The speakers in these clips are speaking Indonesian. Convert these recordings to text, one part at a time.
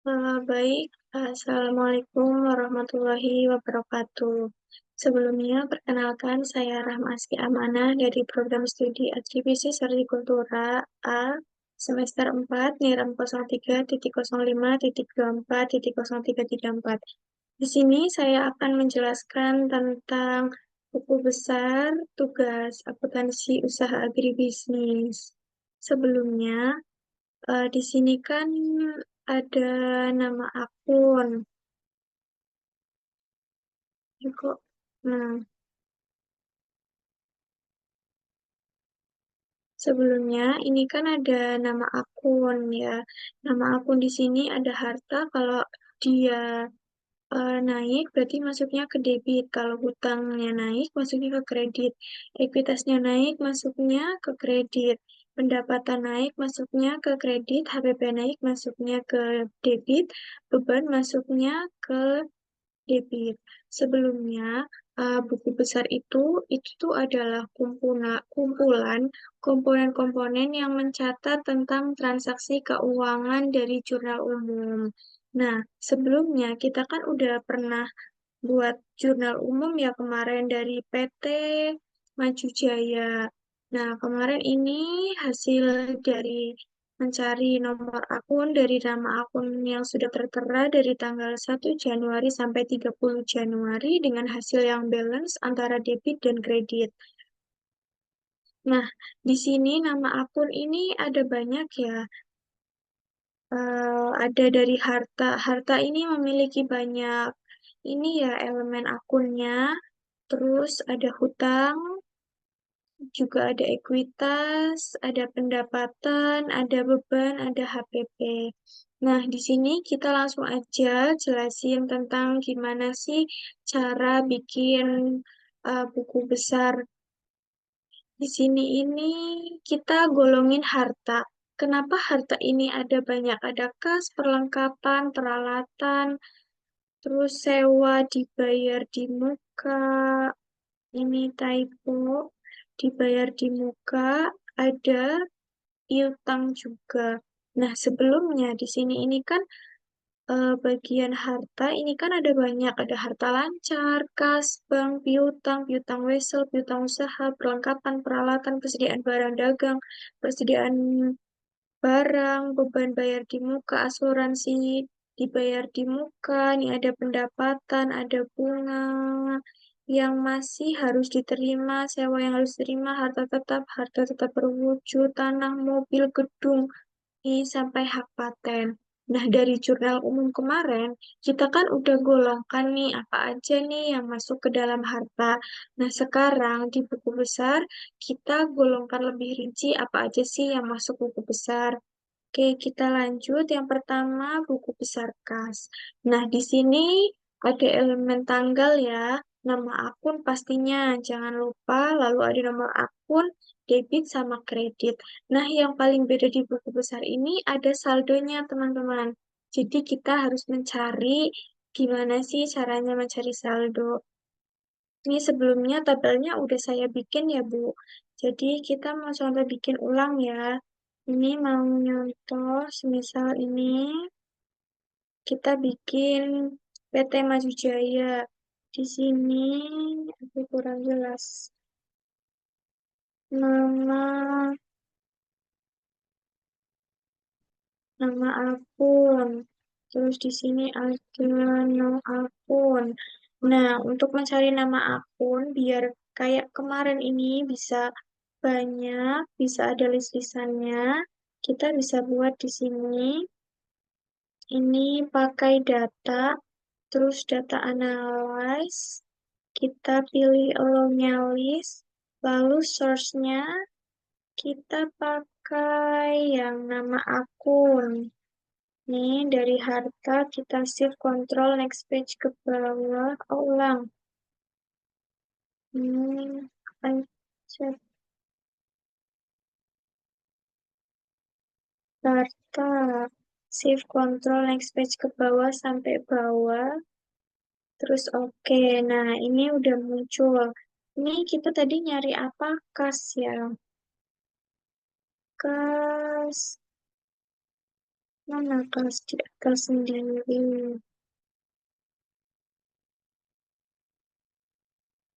Baik, Assalamualaikum warahmatullahi wabarakatuh. Sebelumnya, perkenalkan saya Rahma Aski Amanah dari Program Studi Atribisi Hortikultura A semester 4 NIRAM 03.05.24.0334. Di sini saya akan menjelaskan tentang buku besar tugas akuntansi usaha agribisnis. Sebelumnya, di sini kan ada nama akun. Ya kok. Nah, sebelumnya ini kan ada nama akun ya. Nama akun di sini ada harta. Kalau dia naik berarti masuknya ke debit. Kalau hutangnya naik masuknya ke kredit. Ekuitasnya naik masuknya ke kredit. Pendapatan naik masuknya ke kredit. HPP naik masuknya ke debit. Beban masuknya ke debit. Sebelumnya, buku besar itu tuh adalah kumpulan komponen-komponen yang mencatat tentang transaksi keuangan dari jurnal umum. Nah, sebelumnya kita kan udah pernah buat jurnal umum ya kemarin dari PT Maju Jaya. Nah, kemarin ini hasil dari mencari nomor akun dari nama akun yang sudah tertera dari tanggal 1 Januari sampai 30 Januari dengan hasil yang balance antara debit dan kredit. Nah, di sini nama akun ini ada banyak ya. Ada dari harta. Harta ini memiliki banyak ini ya elemen akunnya. Terus ada hutang, juga ada ekuitas, ada pendapatan, ada beban, ada HPP. Nah, di sini kita langsung aja jelasin tentang gimana sih cara bikin buku besar. Di sini ini kita golongin harta. Kenapa harta ini ada banyak? Ada kas, perlengkapan, peralatan, terus sewa dibayar di muka, ini typo, dibayar di muka, ada piutang juga. Nah, sebelumnya di sini ini kan bagian harta ini kan ada banyak, ada harta lancar, kas, bank, piutang, piutang wesel, piutang usaha, perlengkapan, peralatan, persediaan barang dagang, persediaan barang, beban bayar di muka, asuransi dibayar di muka, ini ada pendapatan, ada bunga yang masih harus diterima, sewa yang harus diterima, harta tetap berwujud, tanah, mobil, gedung, ini sampai hak paten. Nah, dari jurnal umum kemarin, kita kan udah golongkan nih apa aja nih yang masuk ke dalam harta. Nah, sekarang di buku besar, kita golongkan lebih rinci apa aja sih yang masuk buku besar. Oke, kita lanjut. Yang pertama, buku besar kas. Nah, di sini ada elemen tanggal ya, nama akun pastinya, jangan lupa. Lalu ada nomor akun, debit sama kredit. Nah, yang paling beda di buku besar ini ada saldonya, teman-teman. Jadi, kita harus mencari gimana sih caranya mencari saldo. Ini sebelumnya tabelnya udah saya bikin ya, Bu. Jadi kita mau contoh bikin ulang ya. Ini mau nyontoh, semisal ini kita bikin PT Maju Jaya. Di sini aku kurang jelas. Nama nama akun. Terus di sini ada nama akun. Nah, untuk mencari nama akun biar kayak kemarin ini bisa banyak, bisa ada list-listannya. Kita bisa buat di sini. Ini pakai data, terus data analyze. Kita pilih allow-nya list, lalu source-nya kita pakai yang nama akun. Nih, dari harta kita shift control next page ke bawah. Oh, ulang. Pencet harta. Shift control next page ke bawah sampai bawah. Terus oke. Nah, ini udah muncul. Ini kita tadi nyari apa? Kas ya. Kas. Mana kelas di atas sendiri.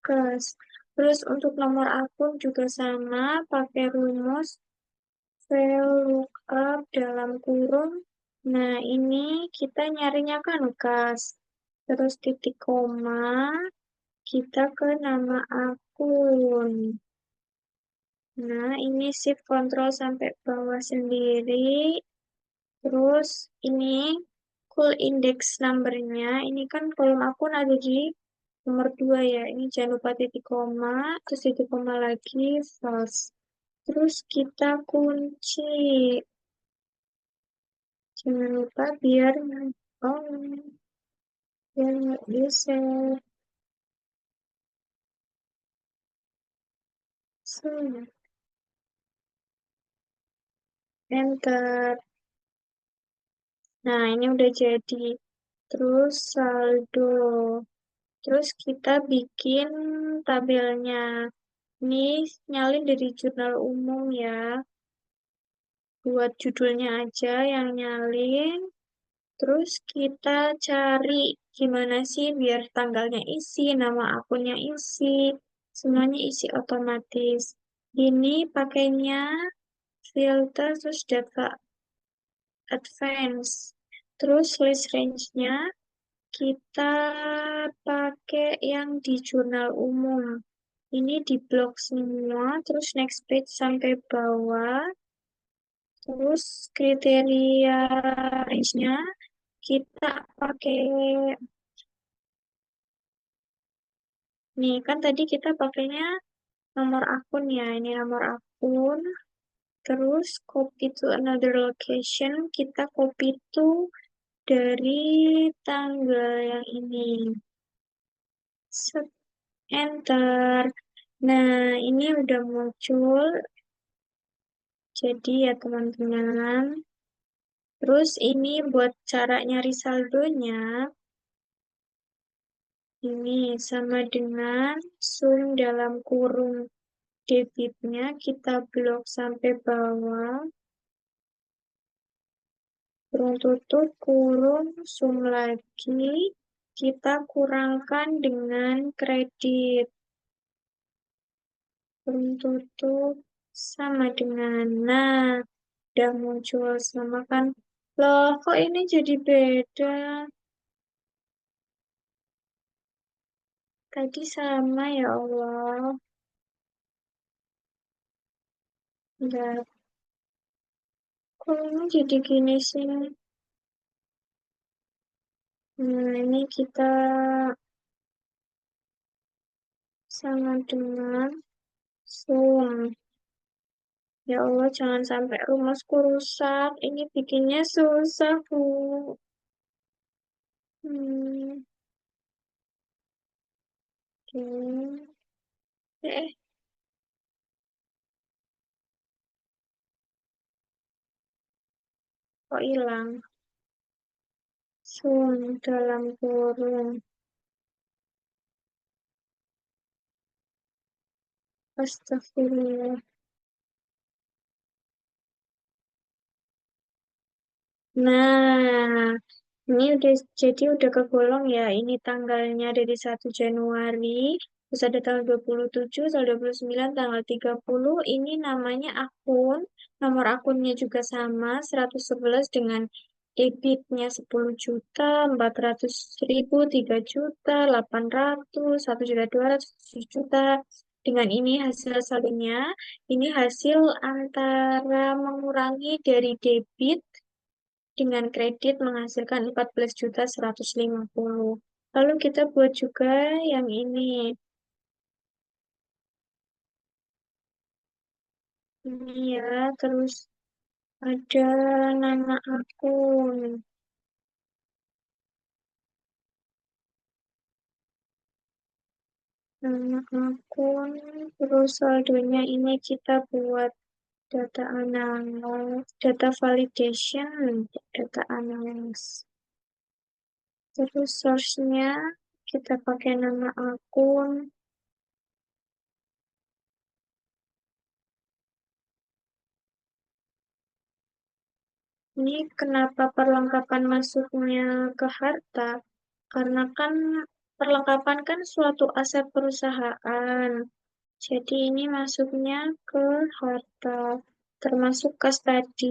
Kelas. Terus untuk nomor akun juga sama, pakai rumus VLOOKUP dalam kurung. Nah, ini kita nyarinya kan kas. Terus titik koma, kita ke nama akun. Nah, ini shift kontrol sampai bawah sendiri. Terus ini cool index number-nya. Ini kan kolom akun ada di nomor 2 ya. Ini jangan lupa titik koma, terus titik koma lagi, false. Terus kita kunci. Jangan lupa oh, biar nggak bisa. So, enter. Nah, ini udah jadi. Terus saldo. Terus kita bikin tabelnya. Ini nyalin dari jurnal umum ya. Buat judulnya aja yang nyalin. Terus kita cari gimana sih biar tanggalnya isi, nama akunnya isi, semuanya isi otomatis. Ini pakainya filter terus data advance. Terus list range-nya kita pakai yang di jurnal umum. Ini di blok semua, terus next page sampai bawah. Terus kriteria range-nya kita pakai, nih kan tadi kita pakainya nomor akun ya, ini nomor akun. Terus copy to another location, kita copy to dari tanggal yang ini. Set, enter. Nah, ini udah muncul. Jadi ya teman-teman. Terus ini buat cara nyari saldonya, ini sama dengan sum dalam kurung debitnya kita blok sampai bawah, kurung tutup, kurung sum lagi, kita kurangkan dengan kredit, kurung tutup sama dengan, nah, udah muncul sama kan, loh kok ini jadi beda, tadi sama ya Allah, enggak, kok ini jadi gini sih, nah ini kita sama dengan sum. Ya Allah, jangan sampai rumahku rusak. Ini bikinnya susah, Bu. Hmm, oke. Kok hilang? Sun dalam kurung. Astagfirullah. Nah, ini udah kegolong ya. Ini tanggalnya dari 1 Januari. Terus ada tanggal 27, tanggal 29, tanggal 30. Ini namanya akun. Nomor akunnya juga sama, 111 dengan debitnya 10 juta, 400.000, 3 juta, 800, 1.200.000, 7 juta. Dengan ini hasil saldonya, ini hasil antara mengurangi dari debit dengan kredit menghasilkan 14.150. Lalu kita buat juga yang ini. Ini ya, terus ada nama akun. Nama akun, terus saldonya ini kita buat data analis, data validation, data analis. Terus source-nya kita pakai nama akun. Ini kenapa perlengkapan masuknya ke harta? Karena kan perlengkapan kan suatu aset perusahaan. Jadi ini masuknya ke harta, termasuk kas tadi.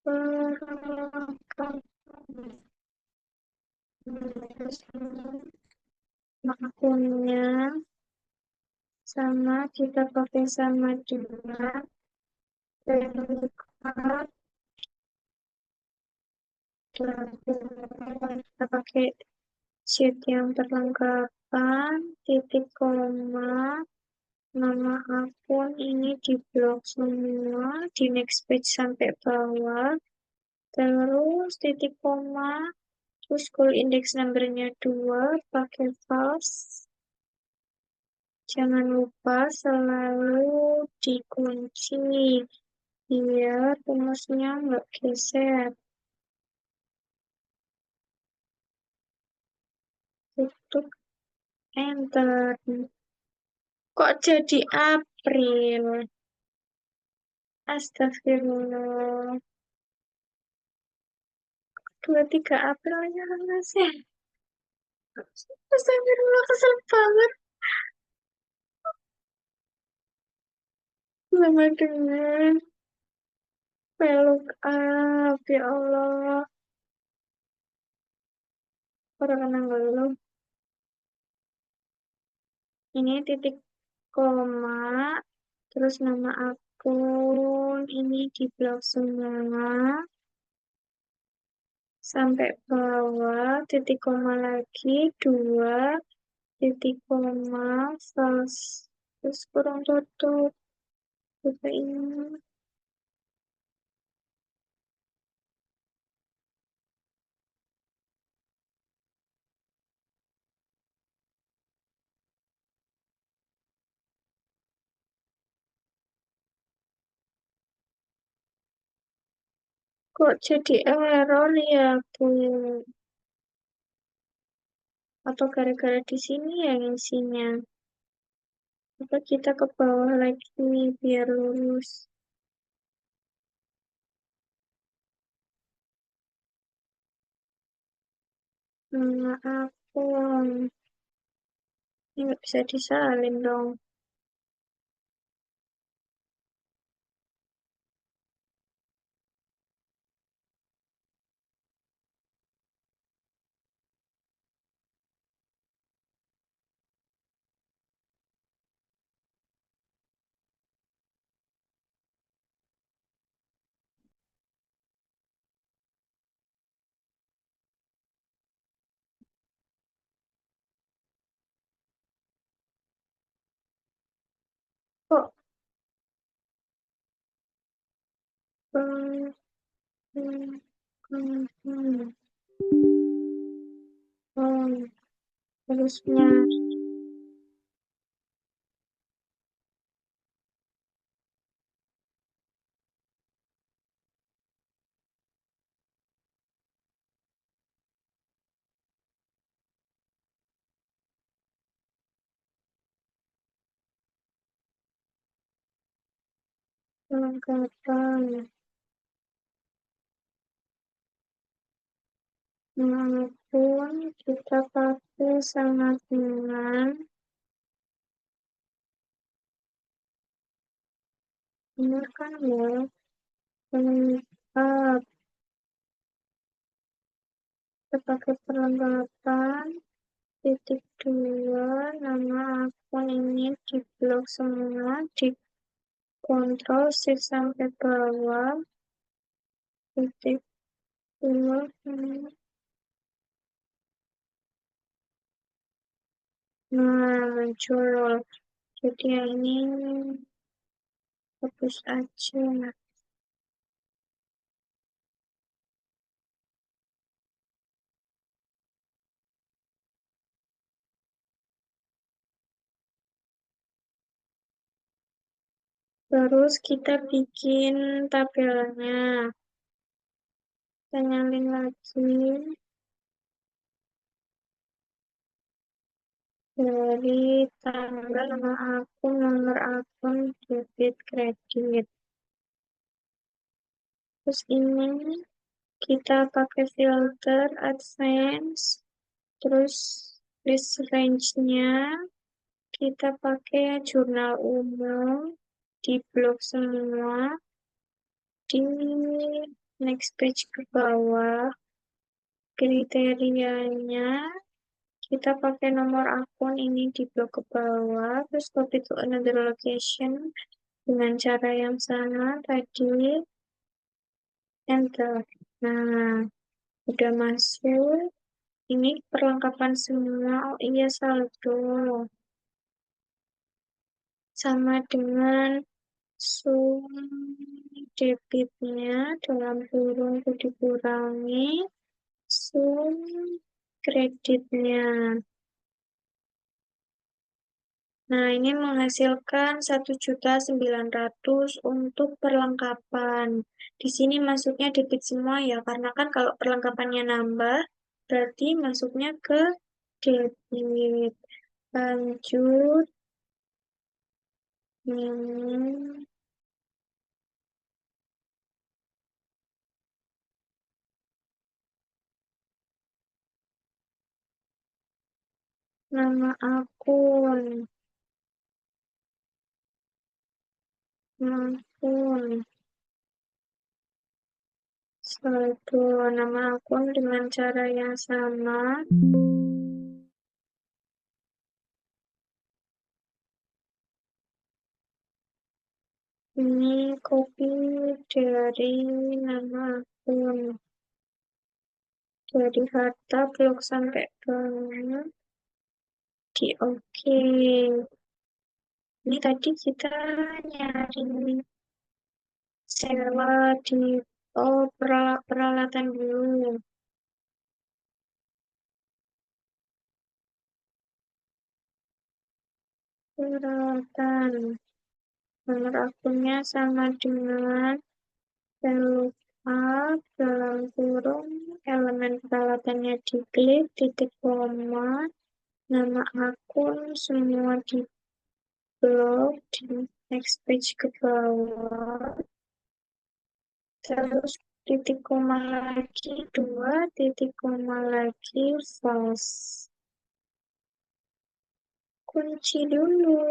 Perlengkapan akunnya sama kita pakai sama juga. Credit card, kita pakai sheet yang perlengkapan, titik koma, nama akun ini di blok semua, di next page sampai bawah, terus titik koma, terus goal index numbernya 2, pakai false, jangan lupa selalu dikunci, biar rumusnya nggak geser, tutup, enter. Kok jadi April? Astagfirullah. 23 April aja sih. Astagfirullah, kesel banget. Sama dengan peluk up. Ya Allah. Orang kenang lu. Ini titik koma. Terus nama akun. Ini di blok semua. Sampai bawah. Titik koma lagi. Dua. Titik koma. False. Terus kurang tutup. Coba ini. Kok jadi error ya, Bu? Atau gara-gara di sini ya isinya? Apa kita ke bawah lagi biar lurus? Nama akun. Ini nggak bisa disalin dong. Kok hmm, hmm, hmm, oh, harusnya kelengkapan. Nama akun kita pakai sangat dengan benar kan ya? Lengkap. Kita pakai perlengkapan. Titik dua, nama akun ini di blok semua, di kontrol shift sampai bawah, titik dua, nah muncul. Jadi yang ini hapus aja. Terus kita bikin tabelnya. Kita nyalin lagi dari tanggal, nama akun, nomor akun, debit, kredit. Terus ini kita pakai filter advance. Terus list range-nya kita pakai jurnal umum di blok semua. Di next page ke bawah, kriterianya kita pakai nomor akun ini di blok ke bawah, terus copy to another location dengan cara yang sama tadi, enter. Nah, udah masuk. Ini perlengkapan semua. Oh iya, saldo. Sama dengan sum debitnya dalam kurung itu dikurangi sum kreditnya. Nah, ini menghasilkan 1.900.000 untuk perlengkapan. Di sini masuknya debit semua ya, karena kan kalau perlengkapannya nambah, berarti masuknya ke debit. Lanjut, ini nama akun, akun, saldo, nama akun dengan cara yang sama. Ini copy dari nama akun. Dari harta blok sampai bawah di oke. Ini tadi kita nyari sewa di peralatan dulu. Peralatan. Nomor akunnya sama dengan up dalam kurung elemen peralatannya diklik titik koma nama akun semua di blok di next page ke bawah. Terus titik koma lagi, dua titik koma lagi, false. Kunci dulu.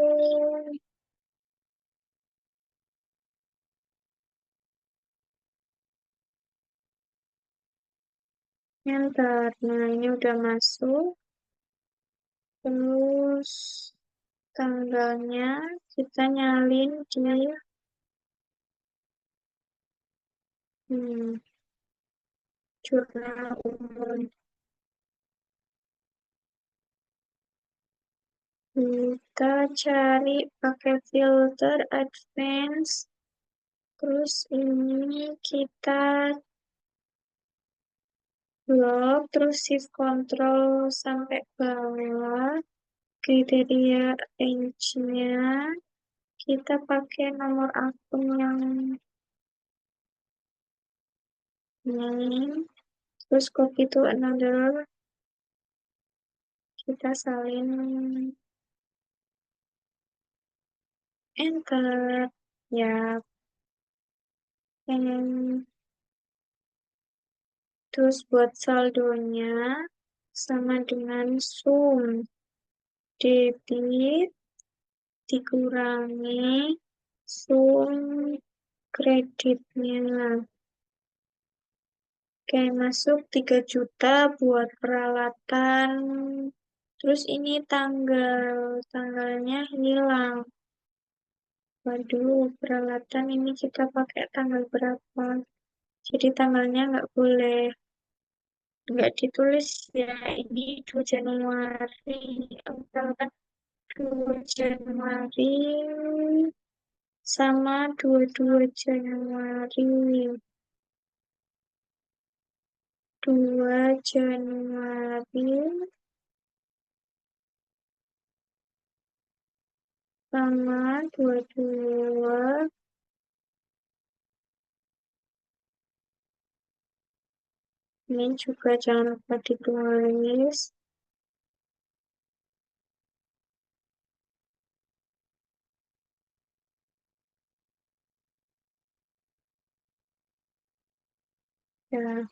Enter. Nah, ini udah masuk. Terus tanggalnya kita nyalin di hmm, jurnal umum. Kita cari pakai filter advance. Terus ini kita blok, terus shift control sampai bawah. Kriteria range-nya kita pakai nomor akun yang ini. Terus copy to another. Kita salin enter. Ya, and terus buat saldonya sama dengan sum debit dikurangi sum kreditnya. Oke, masuk 3 juta buat peralatan. Terus ini tanggalnya hilang. Waduh, peralatan ini kita pakai tanggal berapa? Jadi tanggalnya nggak ditulis ya. Ini 2 Januari. Peralatan 2 Januari sama 22 Januari. 2 Januari sama 22. Ini juga jangan lupa ditulis. Ya,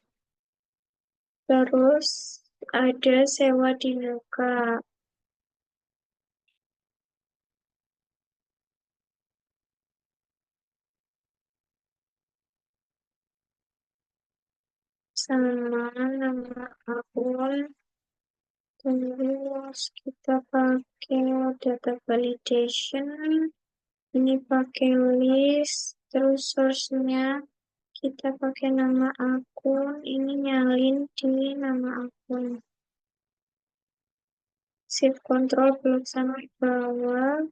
terus ada sewa di muka sama nama akun. Terus kita pakai data validation. Ini pakai list. Terus source-nya kita pakai nama akun. Ini nyalin di nama akun. Shift Control belum sampai bawah.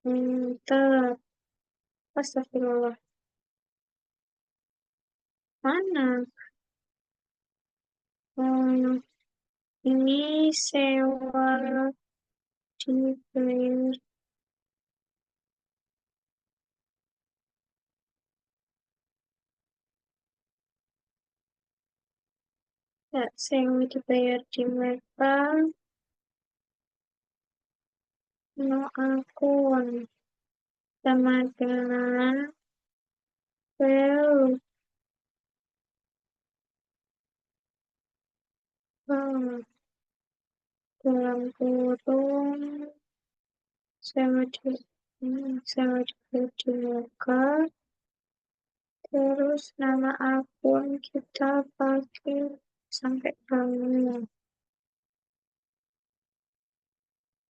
Enter. Astagfirullah. Mana? Hmm, ini sewa di player. Ya, sewa dibayar di mereka. No akun. Sama dengan well. Hmm, dalam kurung sewa di sewa di mereka. Terus nama akun kita pakai sampai bawah.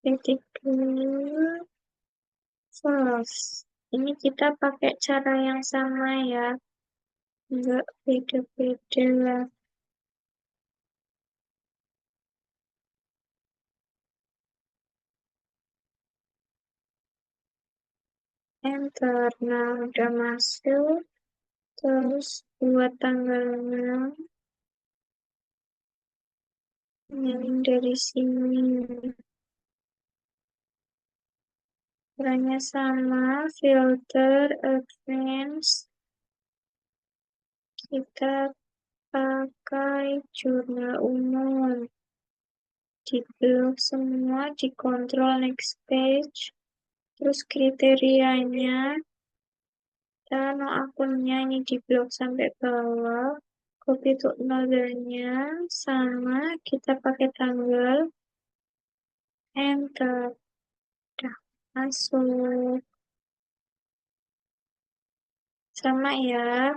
Titik dulu. False. Ini kita pakai cara yang sama ya. Enggak beda-beda lah. Enter. Nah, udah masuk. Terus buat tanggalnya. Yang dari sini. Caranya sama. Filter, advance. Kita pakai jurnal umum. Di blok semua, di control next page. Terus kriterianya, kita no akunnya ini di blok sampai bawah. Copy to another-nya, sama kita pakai tanggal, enter. Udah masuk. Sama ya,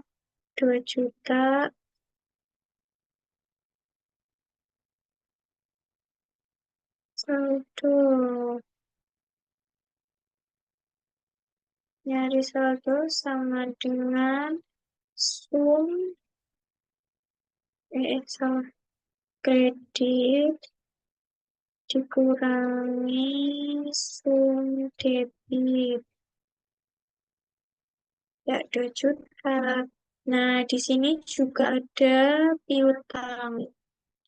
2 juta. Saldo. Nyari saldo sama dengan sum, salah, kredit dikurangi sum debit. Ya, 2 juta. Nah, di sini juga ada piutang.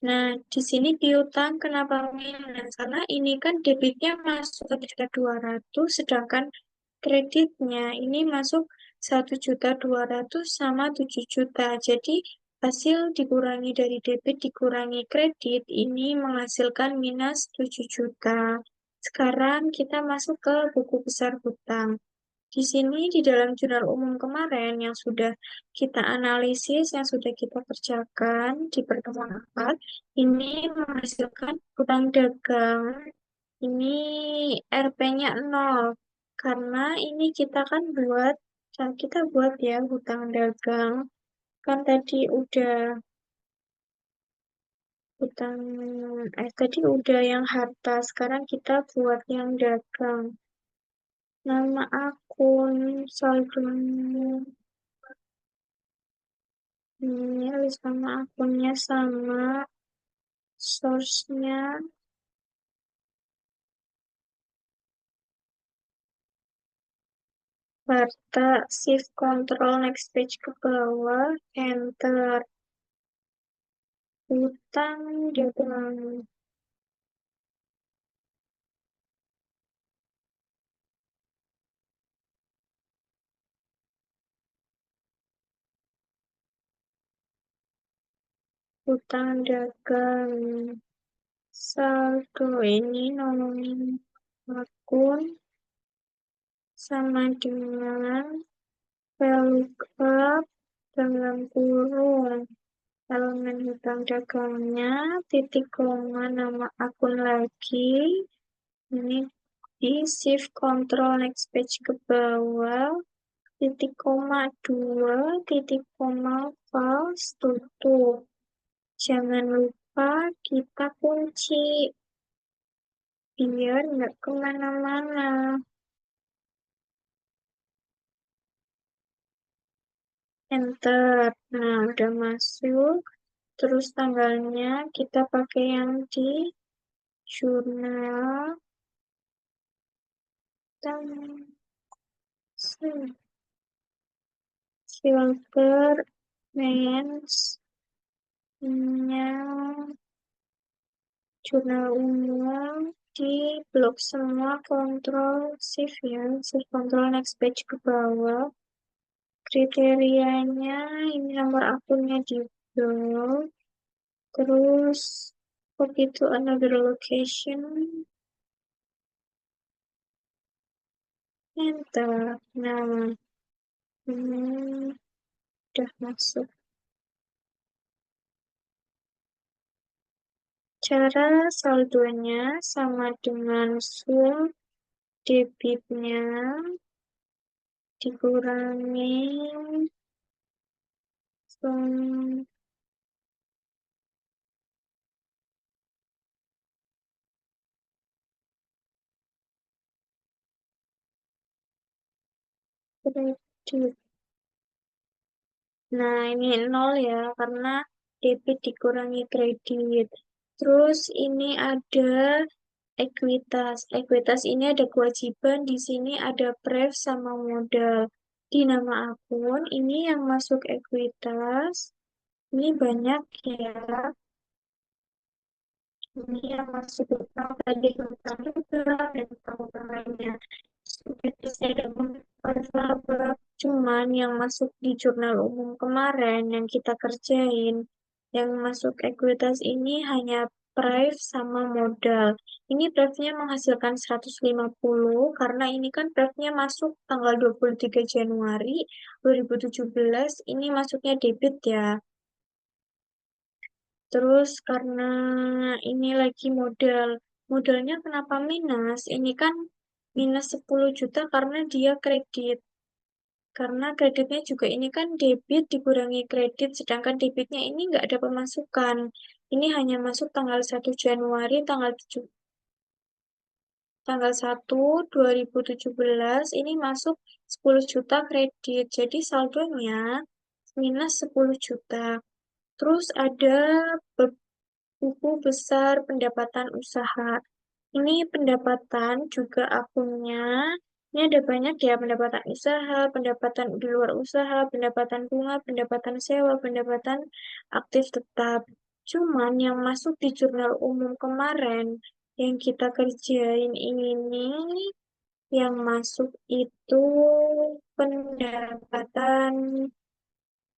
Nah, di sini piutang kenapa minus? Karena ini kan debitnya masuk 1.200.000, sedangkan kreditnya ini masuk 1.200.000 sama 7 juta. Jadi, hasil dikurangi dari debit dikurangi kredit, ini menghasilkan minus 7 juta. Sekarang kita masuk ke buku besar hutang. Di sini di dalam jurnal umum kemarin yang sudah kita analisis, yang sudah kita kerjakan di pertemuan 4, ini menghasilkan hutang dagang. Ini RP-nya 0. Karena ini kita buat ya hutang dagang. Kan tadi udah hutang, tadi udah yang harta, sekarang kita buat yang dagang. Nama akun, saldonya. Ini list nama akunnya sama, source-nya, Barta, shift control next page ke bawah, enter, hutang dagang, hutang dagang, saldo ini nolongin akun sama dengan value up dalam kurung elemen hutang dagangnya, titik koma nama akun lagi, ini di shift control next page ke bawah, titik koma 2, titik koma false, tutup. Jangan lupa kita kunci biar nggak kemana-mana. Enter. Nah, udah masuk. Terus tanggalnya kita pakai yang di jurnal. Dan filter nya jurnal umum di blok semua, kontrol shift ya, shift control next page ke bawah. Kriterianya ini nomor akunnya di blok, terus copy to another location, enter. Nah, ini udah masuk. Cara saldonya sama dengan sum debitnya dikurangi sum kredit. Nah, ini nol ya, karena debit dikurangi kredit. Terus ini ada ekuitas. Ekuitas ini ada kewajiban, di sini ada pref sama modal. Di nama akun, ini yang masuk ekuitas. Ini banyak ya. Ini yang masuk utang tadi utang juga dan utang lainnya. Seperti saya ada beberapa, cuman yang masuk di jurnal umum kemarin yang kita kerjain, yang masuk ekuitas ini hanya price sama modal. Ini prefnya menghasilkan 150 karena ini kan prefnya masuk tanggal 23 Januari 2017, ini masuknya debit ya. Terus karena ini lagi modalnya kenapa minus? Ini kan minus 10 juta karena dia kredit. Karena kreditnya juga ini kan debit dikurangi kredit, sedangkan debitnya ini nggak ada pemasukan. Ini hanya masuk tanggal 1 Januari, tanggal 1 2017, ini masuk 10 juta kredit. Jadi saldonya minus 10 juta. Terus ada buku besar pendapatan usaha. Ini pendapatan juga akunnya. Ini ada banyak ya, pendapatan usaha, pendapatan di luar usaha, pendapatan bunga, pendapatan sewa, pendapatan aktif tetap. Cuman yang masuk di jurnal umum kemarin, yang kita kerjain ini, yang masuk itu pendapatan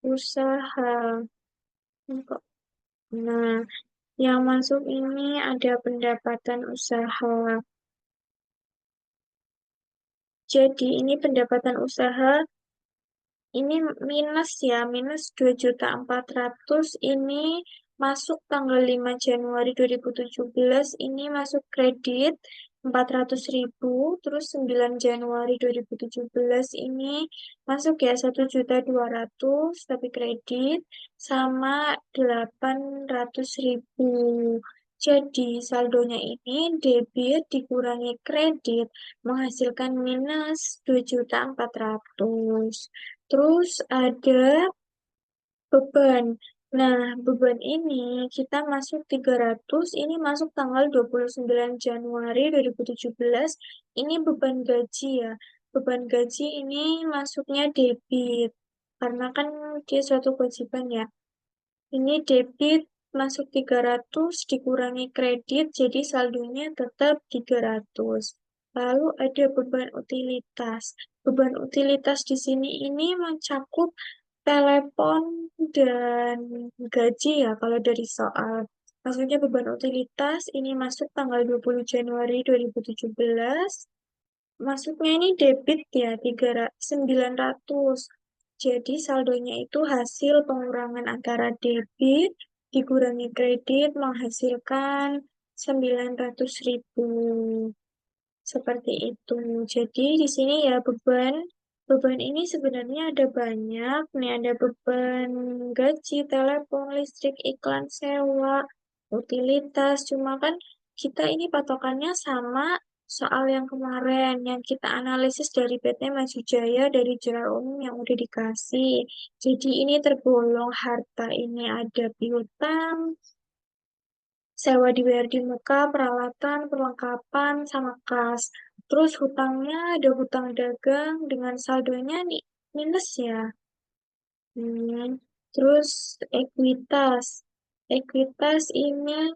usaha. Nah, yang masuk ini ada pendapatan usaha. Jadi ini pendapatan usaha ini minus ya, minus 2.400.000 ini masuk tanggal 5 Januari 2017 ini masuk kredit 400.000, terus 9 Januari 2017 ini masuk ya 1.200.000 tapi kredit sama 800.000. Jadi saldonya ini debit dikurangi kredit menghasilkan minus 2.400.000. Terus ada beban. Nah, beban ini kita masuk 300, ini masuk tanggal 29 Januari 2017. Ini beban gaji ya. Beban gaji ini masuknya debit. Karena kan dia suatu kewajiban ya. Ini debit masuk 300 dikurangi kredit, jadi saldonya tetap 300. Lalu ada beban utilitas. Beban utilitas di sini ini mencakup telepon dan gaji ya kalau dari soal. Maksudnya beban utilitas ini masuk tanggal 20 Januari 2017. Masuknya ini debit ya 900. Jadi saldonya itu hasil pengurangan antara debit dikurangi kredit menghasilkan 900.000. Seperti itu. Jadi di sini ya beban ini sebenarnya ada banyak. Nih ada beban gaji, telepon, listrik, iklan, sewa, utilitas. Cuma kan kita ini patokannya sama soal yang kemarin yang kita analisis dari PT Maju Jaya dari jurnal umum yang udah dikasih. Jadi ini tergolong harta ini ada piutang, sewa dibayar di muka, peralatan, perlengkapan, sama kas. Terus hutangnya ada hutang dagang dengan saldonya nih minus ya. Hmm. Terus ekuitas. Ekuitas ini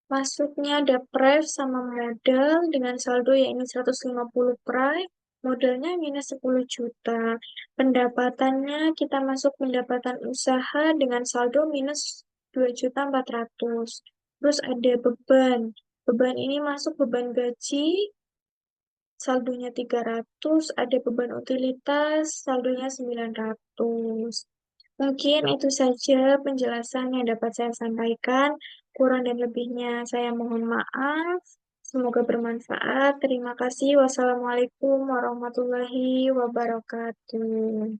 masuknya ada pref sama modal dengan saldo yakni 150 pref, modalnya minus 10 juta. Pendapatannya kita masuk pendapatan usaha dengan saldo minus 2.400.000. Terus ada beban. Beban ini masuk beban gaji, saldonya 300, ada beban utilitas, saldonya 900. Mungkin itu saja penjelasan yang dapat saya sampaikan. Kurang dan lebihnya saya mohon maaf. Semoga bermanfaat. Terima kasih. Wassalamualaikum warahmatullahi wabarakatuh.